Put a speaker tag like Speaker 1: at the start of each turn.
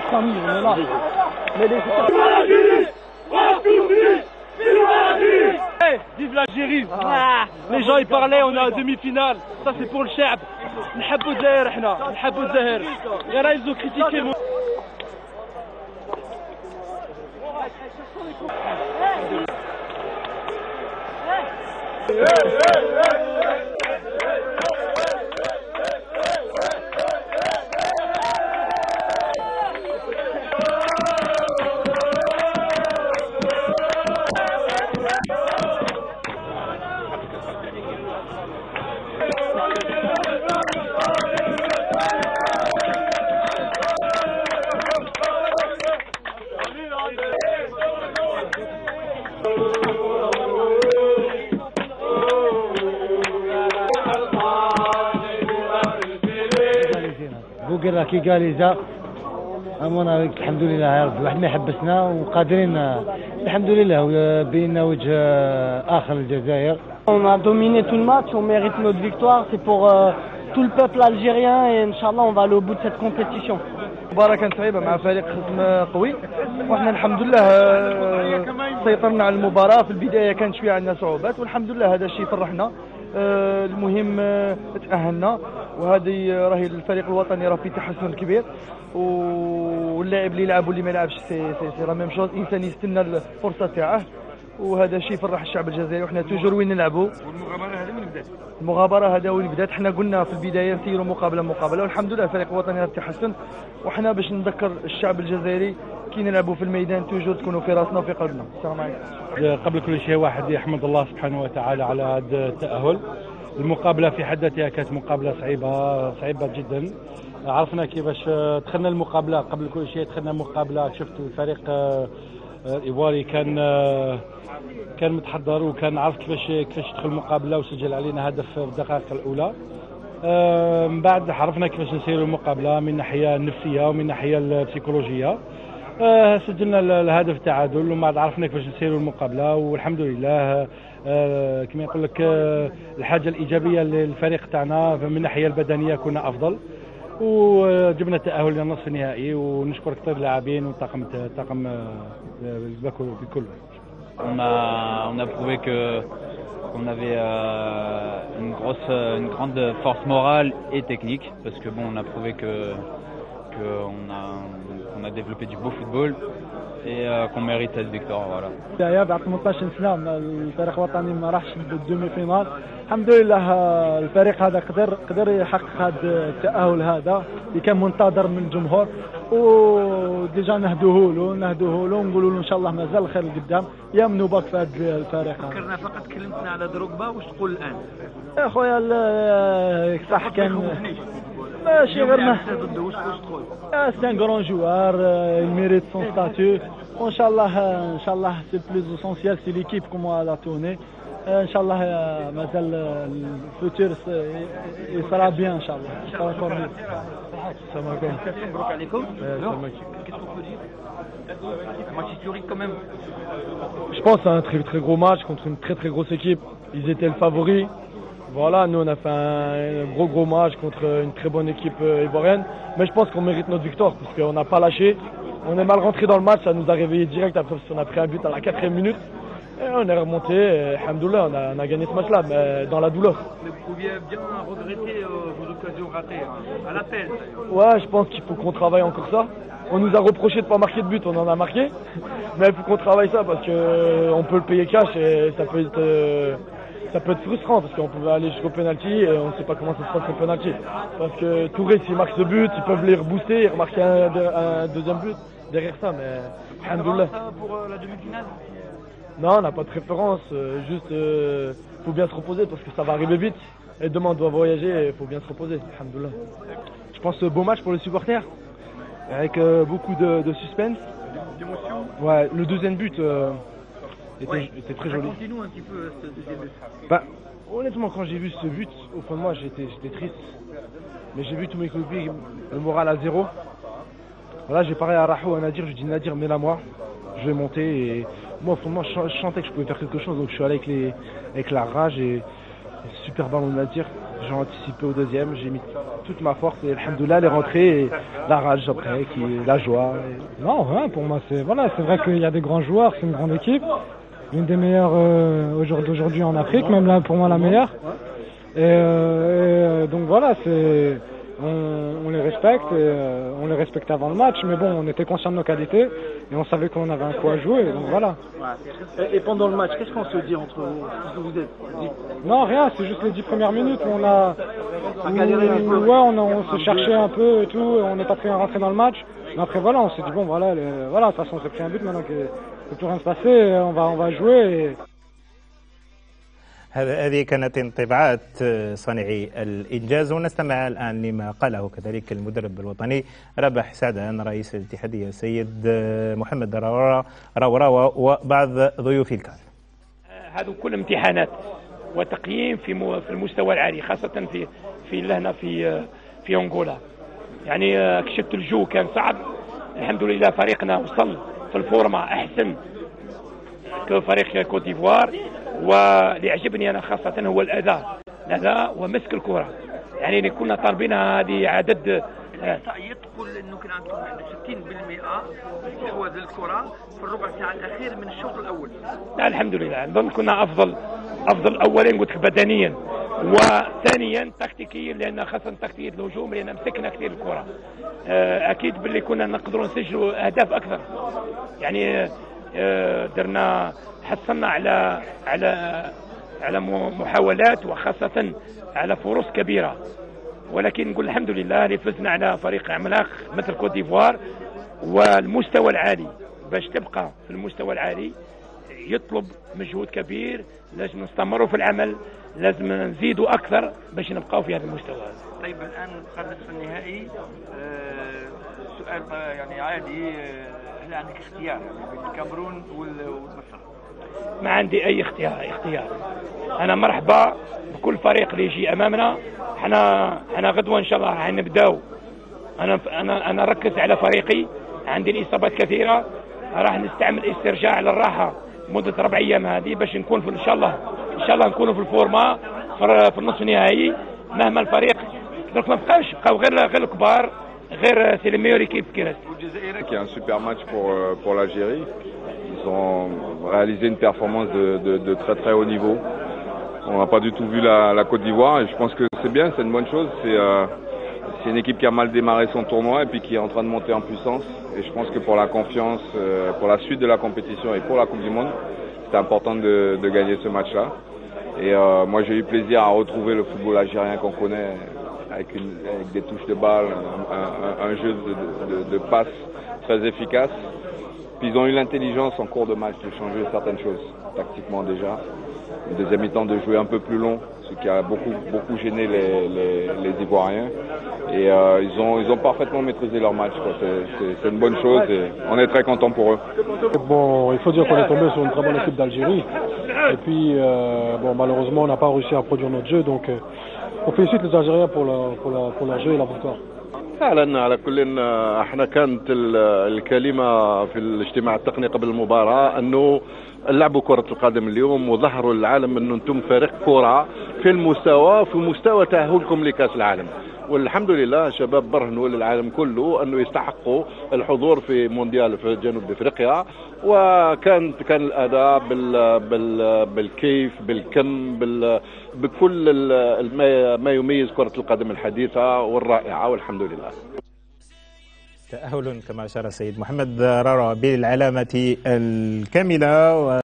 Speaker 1: Samy, on est là. Mais les...
Speaker 2: Hey, vive l'Algérie. Les gens ils parlaient, on est en demi-finale. Ça c'est pour le chab. نحبوا الجزائر احنا نحبوا الجزائر. غير ils ont critiqué moi.
Speaker 3: بوكر كي قال جا امونا الحمد لله يا رب واحد ما يحبسنا وقادرين الحمد لله بينا وجه اخر الجزائر.
Speaker 1: On a dominé tout le match, on mérite notre victoire, c'est pour tout le peuple algérien et Inch'Allah on va aller au bout de cette compétition.
Speaker 4: مباراة كانت صعيبة مع فريق خصم قوي واحنا الحمد لله سيطرنا على المباراة. في البداية كان شوية عندنا صعوبات والحمد لله هذا الشيء فرحنا. المهم تأهلنا وهذه راهي الفريق الوطني راه في تحسن كبير واللاعب اللي يلعب واللي ما يلعبش سي لا ميم شوز. الانسان يستنى الفرصة تاعه وهذا الشيء فرح الشعب الجزائري وحنا توجور وين نلعبوا.
Speaker 5: والمغامرة هذه وين بدات؟
Speaker 4: المغامرة هذا وين بدات. حنا قلنا في البداية نسيروا مقابلة والحمد لله الفريق الوطني راه تحسن وحنا باش نذكر الشعب الجزائري كي نلعبوا في الميدان توجور تكونوا في راسنا وفي قلبنا. السلام عليكم.
Speaker 6: قبل كل شيء واحد يحمد الله سبحانه وتعالى على هذا التأهل. المقابلة في حد ذاتها كانت مقابلة صعيبة جدا. عرفنا كيفاش دخلنا المقابلة. قبل كل شيء دخلنا المقابلة شفت الفريق الإيفواري كان متحضر وكان عارف كيفاش يدخل المقابلة وسجل علينا هدف في الدقائق الأولى. من بعد عرفنا كيفاش نسيروا المقابلة من الناحية النفسية ومن الناحية البسيكولوجية. سجلنا الهدف التعادل ومن بعد عرفنا كيفاش نسيروا المقابلة والحمد لله. كما يقول لك الحاجة الإيجابية للفريق تاعنا من الناحية البدنية كنا أفضل وجبنا التأهل للنصف النهائي ونشكر كثير اللاعبين والطاقم بكل.
Speaker 7: On a prouvé qu'on avait une grande force morale et technique parce que bon on a prouvé qu'on a développé du beau football et qu'on mérite cette victoire. Voilà.
Speaker 1: بعد 18 سنة الفريق الوطني ما راحش للدومي فينال. الحمد لله الفريق هذا قدر يحقق هذا التأهل هذا اللي كان منتظر من الجمهور وديجا نهدوه له ونقولوا له ان شاء الله مازال الخير لقدام يامنوا بك في هذا الفريق.
Speaker 5: فكرنا فقط كلمتنا على دروغبا واش تقول الان؟
Speaker 1: يا خويا صح كان ماشي غير ما سي ان غران جوار الميريت سون ستاتيو وان شاء الله سي بلوز اسونسيال سي ليكيب كومون لا توني. ان شاء الله مازال الفوتور يصرا بيان ان شاء الله.
Speaker 5: السلام عليكم. مبروك عليكم. Qu'est-ce qu'on peut dire? Un match historique quand même.
Speaker 4: Je pense que c'est un très très gros match contre une très très grosse équipe. Ils étaient le favori. Voilà, nous on a fait un gros match contre une très bonne équipe ivoirienne. Mais je pense qu'on mérite notre victoire parce qu'on n'a pas lâché. On est mal rentré dans le match, ça nous a réveillé direct après parce qu'on a pris un but à la 4e minute. Et on est remonté, alhamdoulilah, on a gagné ce match-là, mais dans la douleur.
Speaker 5: Mais vous pouviez bien regretter vos occasions ratées, à l'appel.
Speaker 4: Ouais, je pense qu'il faut qu'on travaille encore ça. On nous a reproché de ne pas marquer de but, on en a marqué. Mais il faut qu'on travaille ça parce qu'on peut le payer cash et ça peut être frustrant parce qu'on peut aller jusqu'au penalty et on ne sait pas comment ça se passe au penalty. Parce que Touré, s'il marque ce but, ils peuvent les rebooster et remarquer un deuxième but derrière ça. Mais alhamdoulilah.
Speaker 5: Pour la demi-finale?
Speaker 4: Non, on n'a pas de préférence, juste faut bien se reposer parce que ça va arriver vite et demain on doit voyager et il faut bien se reposer, alhamdoulilah. Je pense beau match pour les supporters avec beaucoup de suspense.
Speaker 5: D'émotion.
Speaker 4: Ouais, le deuxième but était très joli.
Speaker 5: Racontez-nous un petit peu ce deuxième but.
Speaker 4: Bah, honnêtement quand j'ai vu ce but, au fond de moi j'étais triste. Mais j'ai vu tous mes coéquipiers, le moral à zéro. Voilà, j'ai parlé à Rahou, à Nadir, je lui ai dit Nadir mets-la-moi, je vais monter et moi au fond de moi je sentais que je pouvais faire quelque chose donc je suis allé avec la rage et super ballon de Nadir. J'ai anticipé au deuxième, j'ai mis toute ma force et alhamdoulilah, elle est rentrée et la rage après, la joie.
Speaker 8: Non, rien, pour moi, c'est vrai qu'il y a des grands joueurs, c'est une grande équipe. L'une des meilleures aujourd'hui en Afrique, même là pour moi la meilleure. Et donc voilà, on les respecte, et, on les respecte avant le match, mais bon, on était conscient de nos qualités et on savait qu'on avait un coup à jouer, donc voilà.
Speaker 1: Et pendant le match, qu'est-ce qu'on se dit entre vous? Qu'est-ce que vous êtes dit?
Speaker 8: Non, rien, c'est juste les 10 premières minutes où on
Speaker 1: galéré un peu.
Speaker 8: Ouais, on se cherchait un peu et tout, on n'est pas très rentré dans le match. Mais après voilà, on s'est dit bon voilà, de toute façon on s'est pris un but, maintenant qu'il ne peut plus rien se passer, on va jouer et...
Speaker 9: هذه كانت انطباعات صانعي الإنجاز، ونستمع الآن لما قاله كذلك المدرب الوطني رابح سعدان رئيس الاتحادية السيد محمد راوراوة وبعض ضيوف الكان.
Speaker 10: هذا كل امتحانات وتقييم في المستوى العالي، خاصة في لهنا في أنغولا. يعني كشفت الجو كان صعب، الحمد لله فريقنا وصل في الفورمة أحسن كفريق كوت ديفوار. واللي يعجبني انا خاصه هو الاداء ومسك الكره، يعني كنا طالبين هذه عدد.
Speaker 5: تقول انه كان عندكم 60% استحواذ للكره في الربع ساعه الاخير من الشوط الاول.
Speaker 10: لا الحمد لله، نظن كنا افضل اولا قلت لك بدنيا، وثانيا تكتيكيا، لان خاصه تكتيكيه الهجوم لان مسكنا كثير الكره. اكيد باللي كنا نقدروا نسجلوا اهداف اكثر، يعني درنا حصلنا على محاولات وخاصة على فرص كبيرة، ولكن نقول الحمد لله اللي فزنا على فريق عملاق مثل كوت ديفوار. والمستوى العالي باش تبقى في المستوى العالي يطلب مجهود كبير، لازم نستمروا في العمل، لازم نزيدوا أكثر باش نبقاو في هذا المستوى.
Speaker 5: طيب الآن قبل نصف النهائي، سؤال يعني عادي، هل عندك اختيار بين الكاميرون ومصر؟
Speaker 10: ما عندي اي اختيار. انا مرحبا بكل فريق اللي يجي امامنا. احنا غدوه ان شاء الله حنبداو. انا ركز على فريقي، عندي الاصابات كثيره، راح نستعمل استرجاع على الراحه مده 4 ايام هذه باش نكون ان شاء الله نكونوا في الفورما في النصف النهائي. مهما الفريق درك ما بقاو غير الكبار، غير سي لي ميور ايكيب qui
Speaker 11: est un super match pour l'Algérie. Ils ont réalisé une performance de très très haut niveau. On n'a pas du tout vu la Côte d'Ivoire et je pense que c'est bien, c'est une bonne chose. C'est une équipe qui a mal démarré son tournoi et puis qui est en train de monter en puissance. Et je pense que pour la confiance, pour la suite de la compétition et pour la Coupe du Monde, c'est important de gagner ce match-là. Et moi j'ai eu plaisir à retrouver le football algérien qu'on connaît avec des touches de balle, un jeu de passe très efficace. Puis ils ont eu l'intelligence en cours de match de changer certaines choses, tactiquement déjà. Le deuxième mi-temps de jouer un peu plus long, ce qui a beaucoup gêné les Ivoiriens. Et ils ont parfaitement maîtrisé leur match. C'est une bonne chose et on est très content pour eux.
Speaker 6: Bon, il faut dire qu'on est tombé sur une très bonne équipe d'Algérie. Et puis, malheureusement, on n'a pas réussi à produire notre jeu. Donc, on félicite les Algériens pour leur jeu et la victoire.
Speaker 12: فعلا على كل احنا كانت الكلمه في الاجتماع التقني قبل المباراه انه لعبوا كره القدم اليوم وظهروا للعالم انه انتم فريق كره في مستوى تاهلكم لكاس العالم. والحمد لله شباب برهنوا للعالم كله انه يستحقوا الحضور في مونديال في جنوب افريقيا. كان الاداء بالكيف بالكم بكل ما يميز كرة القدم الحديثة والرائعة والحمد لله.
Speaker 9: تأهل كما أشار السيد محمد راوراوة بالعلامة الكاملة.